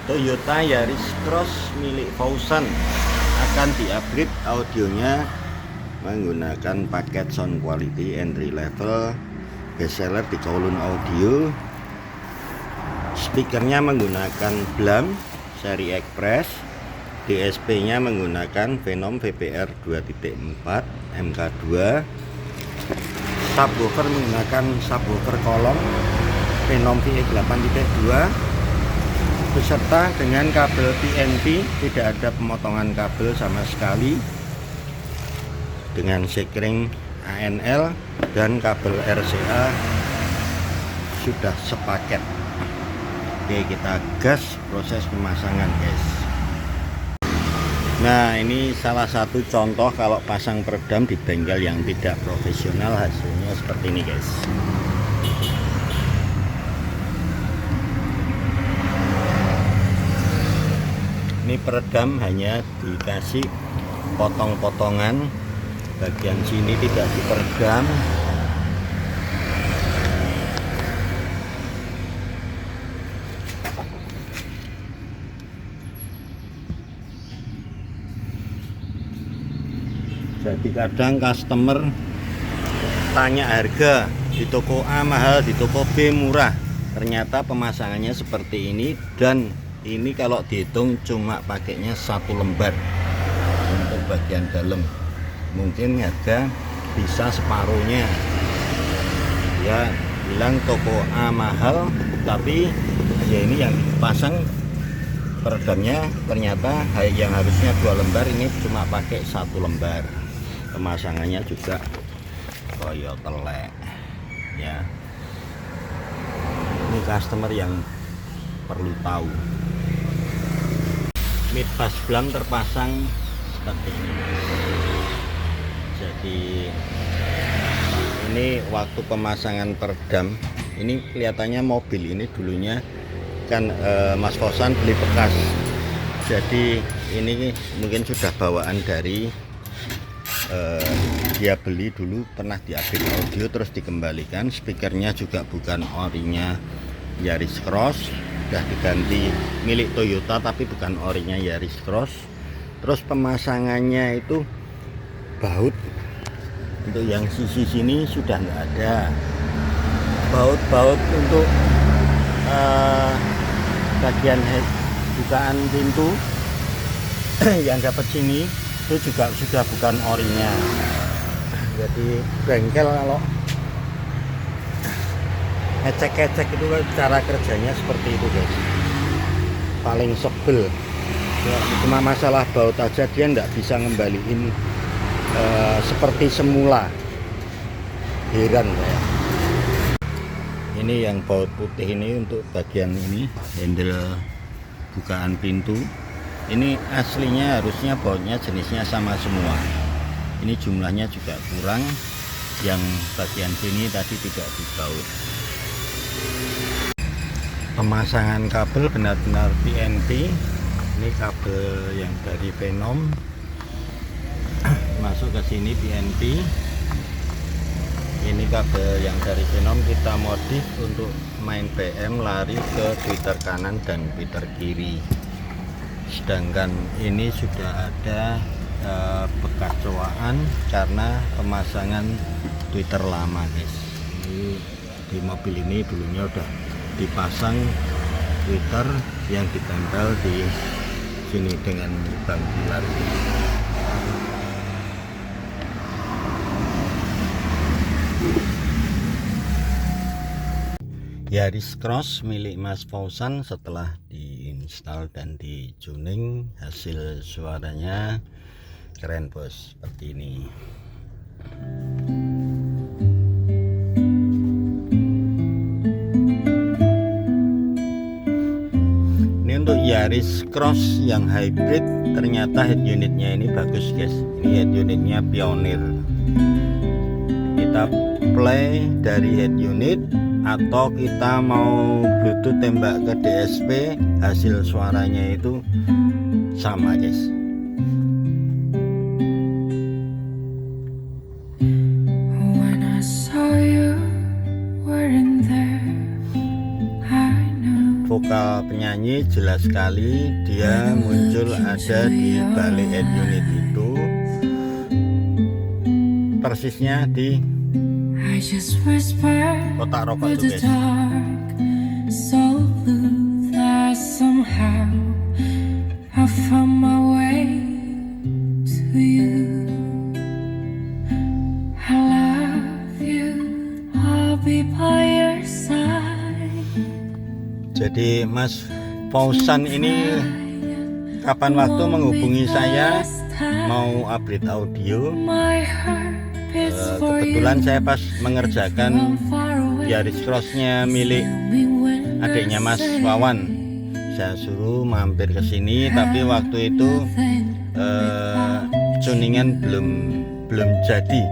Toyota Yaris Cross milik Fauzan akan di-upgrade audionya menggunakan paket sound quality entry level, bestseller di Kowloon Audio. Speakernya menggunakan Blam seri Express, DSP nya menggunakan Venom VPR 2.4 MK2, subwoofer menggunakan subwoofer kolom Venom VE 8.2 beserta dengan kabel PNP, tidak ada pemotongan kabel sama sekali, dengan sekring ANL dan kabel RCA sudah sepaket. Oke, kita gas proses pemasangan, guys. Nah, ini salah satu contoh kalau pasang peredam di bengkel yang tidak profesional, hasilnya seperti ini, guys. Ini peredam hanya dikasih potong-potongan, bagian sini tidak diperedam. Jadi kadang customer tanya harga, di toko A mahal, di toko B murah. Ternyata pemasangannya seperti ini, dan ini kalau dihitung cuma pakainya satu lembar untuk bagian dalam. Mungkin harga bisa separuhnya. Ya bilang toko A mahal, tapi ya ini yang dipasang peredamnya ternyata yang harusnya 2 lembar ini cuma pakai 1 lembar. Pemasangannya juga koyo telek ya. Ini customer yang perlu tahu. Midpass Blam terpasang seperti ini. Jadi ini waktu pemasangan peredam, ini kelihatannya mobil ini dulunya kan Mas Fauzan beli bekas. Jadi ini mungkin sudah bawaan dari dia beli dulu, pernah di-upgrade audio terus dikembalikan. Speakernya juga bukan orinya Yaris Cross, sudah diganti milik Toyota tapi bukan orinya Yaris Cross. Terus pemasangannya itu baut untuk yang sisi sini sudah nggak ada, baut untuk bagian bukaan pintu yang dapat sini itu juga sudah bukan orinya. Jadi bengkel kalau ngecek-ngecek itu cara kerjanya seperti itu, guys. Paling sebel ya, cuma masalah baut aja dia nggak bisa ngembaliin seperti semula. Heran saya. Ini yang baut putih ini untuk bagian ini handle bukaan pintu. Ini aslinya harusnya bautnya jenisnya sama semua. Ini jumlahnya juga kurang, yang bagian sini tadi tidak dibaut. Pemasangan kabel benar-benar PNP. Ini kabel yang dari Venom masuk ke sini PNP. Ini kabel yang dari Venom kita modif untuk main PM lari ke tweeter kanan dan tweeter kiri. Sedangkan ini sudah ada bekas coaan karena pemasangan tweeter lama, guys. Ini di mobil ini dulunya udah dipasang tweeter yang ditempel di sini dengan lubang pilar. Yaris Cross milik Mas Fauzan setelah diinstal dan dijuning, hasil suaranya keren, bos, seperti ini. Ini untuk Yaris Cross yang hybrid, ternyata head unitnya ini bagus, guys. Ini head unitnya Pioneer. Kita play dari head unit atau kita mau Bluetooth tembak ke DSP, hasil suaranya itu sama, guys. Vokal penyanyi jelas sekali dia muncul ada di balik head unit itu, persisnya di kotak rokok itu guys. Jadi Mas Fauzan ini kapan waktu menghubungi saya mau upgrade audio. Kebetulan saya pas mengerjakan Yaris Cross-nya milik adiknya Mas Wawan, saya suruh mampir ke sini, tapi waktu itu tuningan belum jadi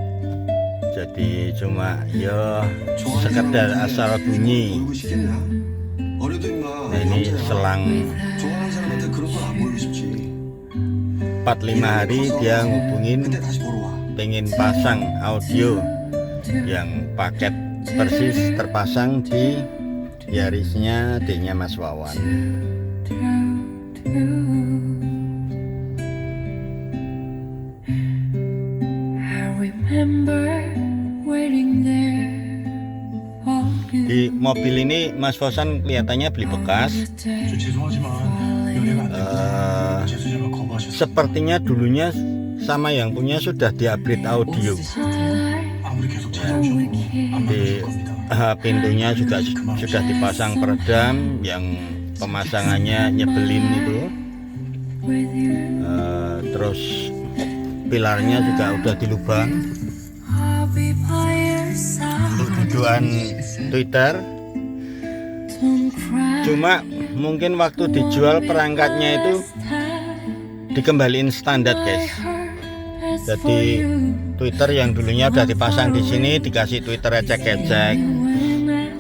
cuma ya sekedar asal bunyi. Nah, ini selang 4-5 hari dia ngubungin pengen pasang audio yang paket persis terpasang di Yarisnya adiknya Mas Wawan. Di mobil ini Mas Fauzan kelihatannya beli bekas. Sepertinya dulunya sama yang punya sudah di-upgrade audio. Di pintunya juga sudah dipasang peredam yang pemasangannya nyebelin itu. Terus pilarnya juga udah dilubang. Untuk dudukan Twitter, cuma mungkin waktu dijual perangkatnya itu dikembaliin standar guys. Jadi Twitter yang dulunya udah dipasang di sini dikasih Twitter ecek-ecek.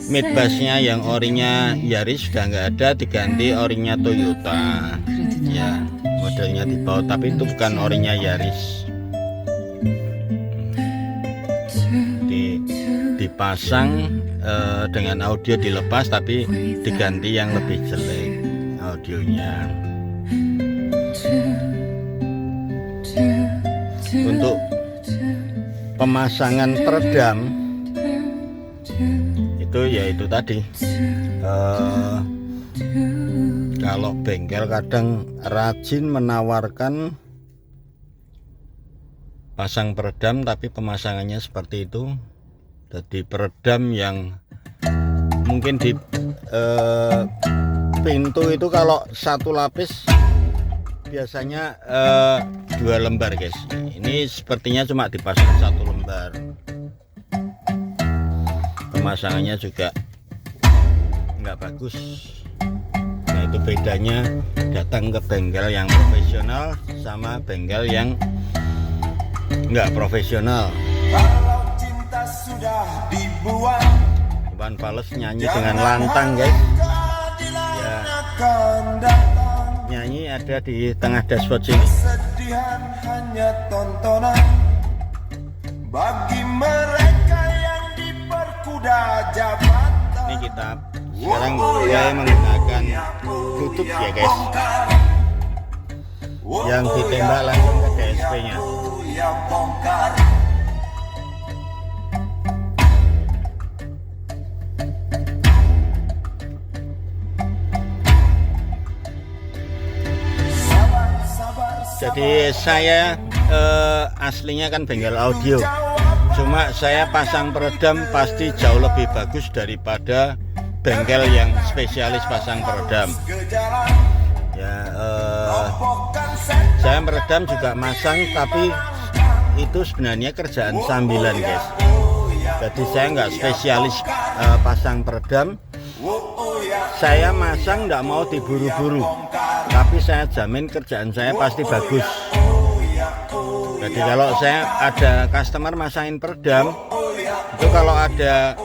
Midbassnya yang orinya Yaris sudah nggak ada, diganti orinya Toyota. Ya modelnya di bawah, tapi itu bukan orinya Yaris. Dipasang dengan audio dilepas tapi diganti yang lebih jelek audionya. Untuk pemasangan peredam itu ya itu tadi, kalau bengkel kadang rajin menawarkan pasang peredam tapi pemasangannya seperti itu. Jadi peredam yang mungkin di pintu itu kalau satu lapis biasanya 2 lembar guys. Ini sepertinya cuma dipasang 1 lembar. Pemasangannya juga nggak bagus. Nah itu bedanya datang ke bengkel yang profesional sama bengkel yang nggak profesional. Sudah dibuat. Iwan Fals nyanyi dengan lantang guys ya, nyanyi ada di tengah dashboard sini. Kesedihan hanya tontonan bagi mereka yang diperkuda jabatan. Ini kita sekarang mulai menggunakan tutup ya guys, yang ditembak langsung ke DSP nya. Jadi saya aslinya kan bengkel audio, cuma saya pasang peredam pasti jauh lebih bagus daripada bengkel yang spesialis pasang peredam. Ya, saya meredam juga masang, tapi itu sebenarnya kerjaan sambilan guys. Jadi saya nggak spesialis pasang peredam. Saya masang nggak mau diburu-buru, tapi saya jamin kerjaan saya pasti bagus. Jadi kalau saya ada customer masangin peredam, itu kalau ada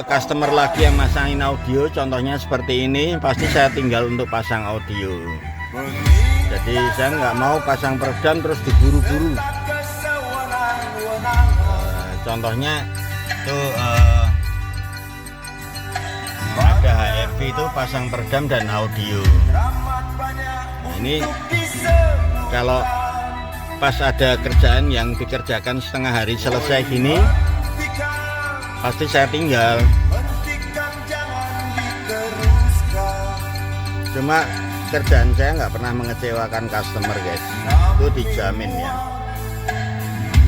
customer lagi yang masangin audio, contohnya seperti ini, pasti saya tinggal untuk pasang audio. Jadi saya nggak mau pasang peredam terus diburu-buru. Contohnya tuh ada HRD TV itu pasang peredam dan audio. Nah, ini kalau pas ada kerjaan yang dikerjakan setengah hari selesai gini, pasti saya tinggal. Cuma kerjaan saya nggak pernah mengecewakan customer, guys. Itu dijamin ya.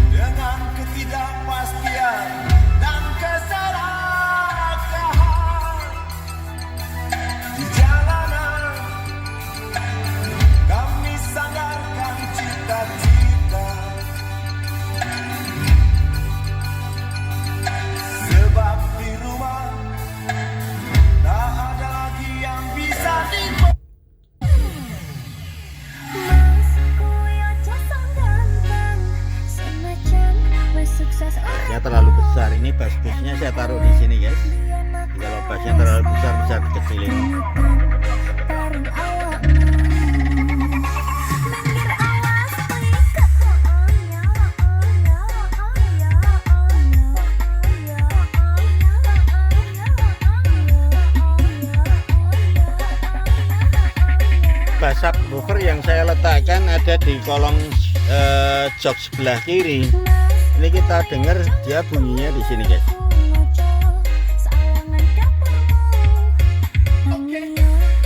Dengan ketidakpastian dan keserakahan di jalanan, kami sandarkan cita-cita. Sebab di rumah tak ada lagi yang bisa dibuat. Basnya terlalu besar, ini bas-busnya saya taruh di sini, guys. Kalau basnya terlalu besar bisa dikecilin. Bas subwoofer yang saya letakkan ada di kolong jok sebelah kiri. Ini kita dengar dia bunyinya di sini, guys.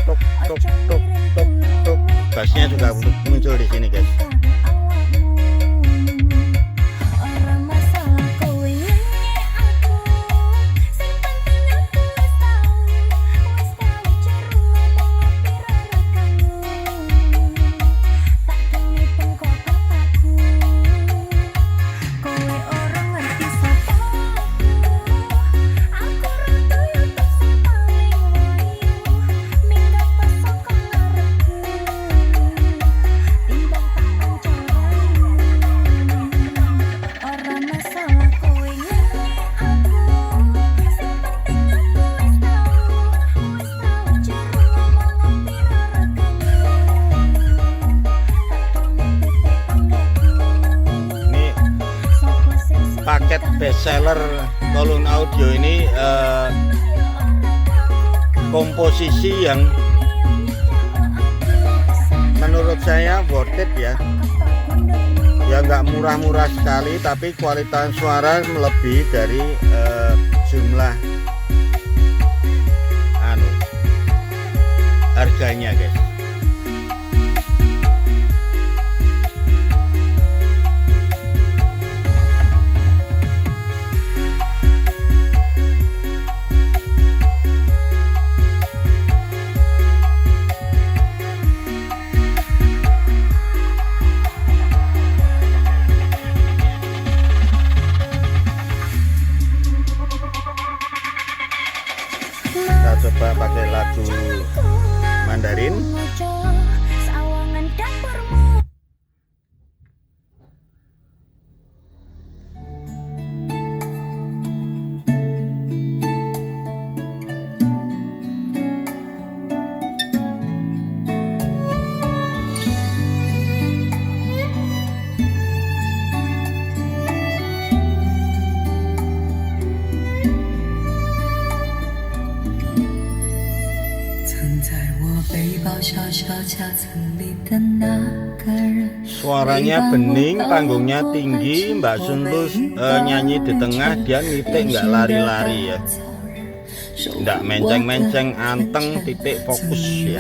Tuk tuk tuk tuk tuk. Bassnya juga muncul di sini, guys. Paket bestseller Kolun Audio ini komposisi yang menurut saya worth it ya. Ya nggak murah-murah sekali, tapi kualitas suara melebihi dari jumlah harganya, guys. Kita coba pakai lagu Mandarin. Suaranya bening, panggungnya tinggi, Mbak Sun nyanyi di tengah, dia nitik nggak lari-lari ya, nggak menceng-menceng, anteng, titik fokus ya.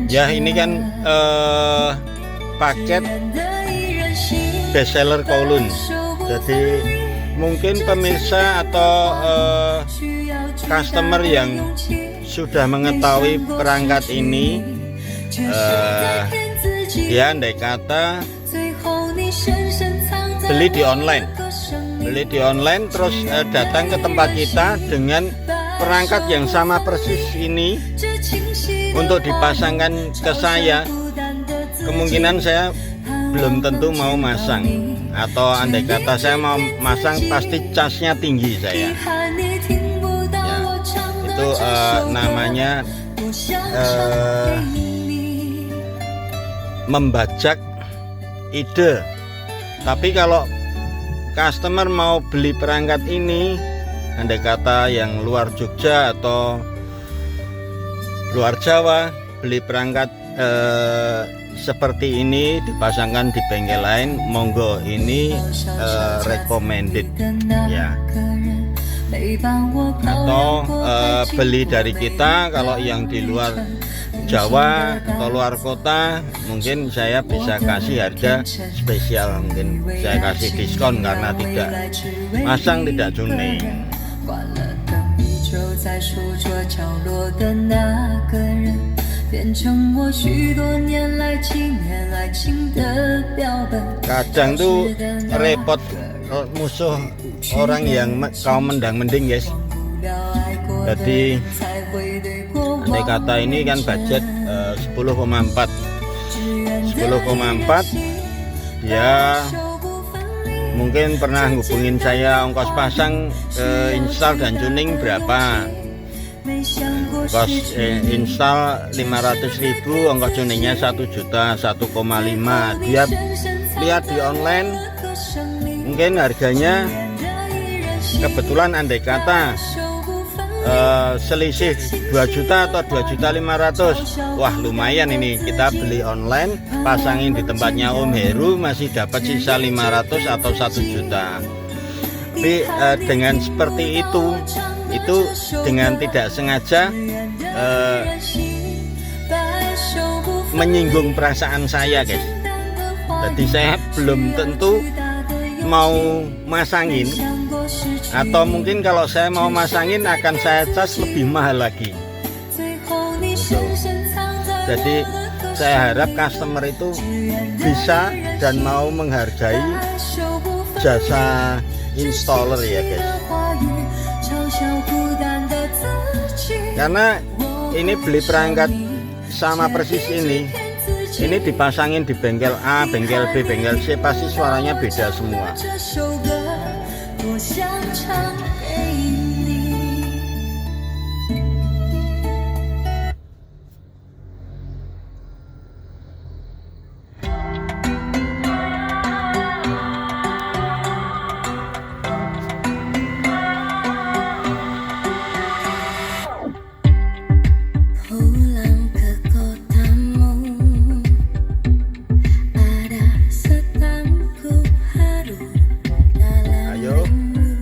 Ya ini kan paket bestseller Kowloon. Jadi mungkin pemirsa atau customer yang sudah mengetahui perangkat ini, dia andai kata beli di online terus datang ke tempat kita dengan perangkat yang sama persis ini untuk dipasangkan ke saya, kemungkinan saya belum tentu mau masang, atau andai kata saya mau masang pasti casnya tinggi saya. Ya, itu namanya membajak ide. Tapi kalau customer mau beli perangkat ini, andai kata yang luar Jogja atau luar Jawa, beli perangkat seperti ini dipasangkan di bengkel lain, monggo, ini recommended ya. Atau beli dari kita kalau yang di luar Jawa atau luar kota, mungkin saya bisa kasih harga spesial, mungkin saya kasih diskon karena tidak masang, tidak tuning. 关了灯，依旧在书桌角落的那个人，变成我许多年来纪念爱情的标本。 Kadang tuh repot musuh orang yang kaum mendang-mending, guys. Jadi andai kata ini kan budget 10,4 dia mungkin pernah hubungin saya, ongkos pasang, install dan tuning berapa, ongkos install 500.000, ongkos tuningnya 1 juta, 1,5. Dia lihat di online mungkin harganya kebetulan andai kata selisih 2 juta atau 2.500.000. Wah, lumayan ini, kita beli online, pasangin di tempatnya Om Heru, masih dapat sisa 500 atau 1 juta. Tapi dengan seperti itu dengan tidak sengaja menyinggung perasaan saya, guys. Jadi saya belum tentu mau masangin, atau mungkin kalau saya mau masangin akan saya cas lebih mahal lagi. Jadi saya harap customer itu bisa dan mau menghargai jasa installer ya, guys. Karena ini beli perangkat sama persis ini dipasangin di bengkel A, bengkel B, bengkel C, pasti suaranya beda semua.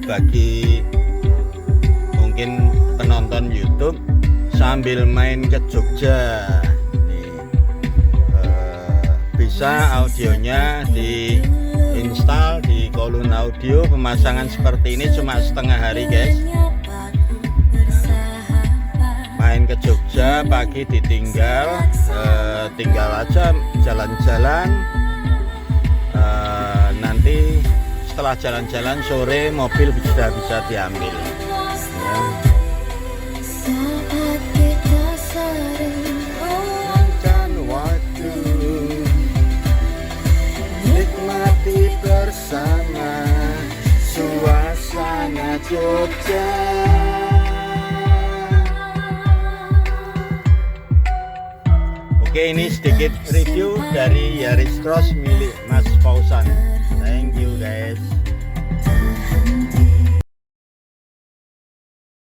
Bagi mungkin penonton YouTube sambil main ke Jogja nih, bisa audionya di install di Kolun Audio. Pemasangan seperti ini cuma setengah hari, guys. Main ke Jogja pagi ditinggal, tinggal aja jalan-jalan, nanti setelah jalan-jalan sore mobil sudah bisa diambil ya. Luangkan waktu, nikmati bersama suasana Jogja. Oke, ini sedikit review dari Yaris Cross milik Mas Fauzan. Thank you, guys.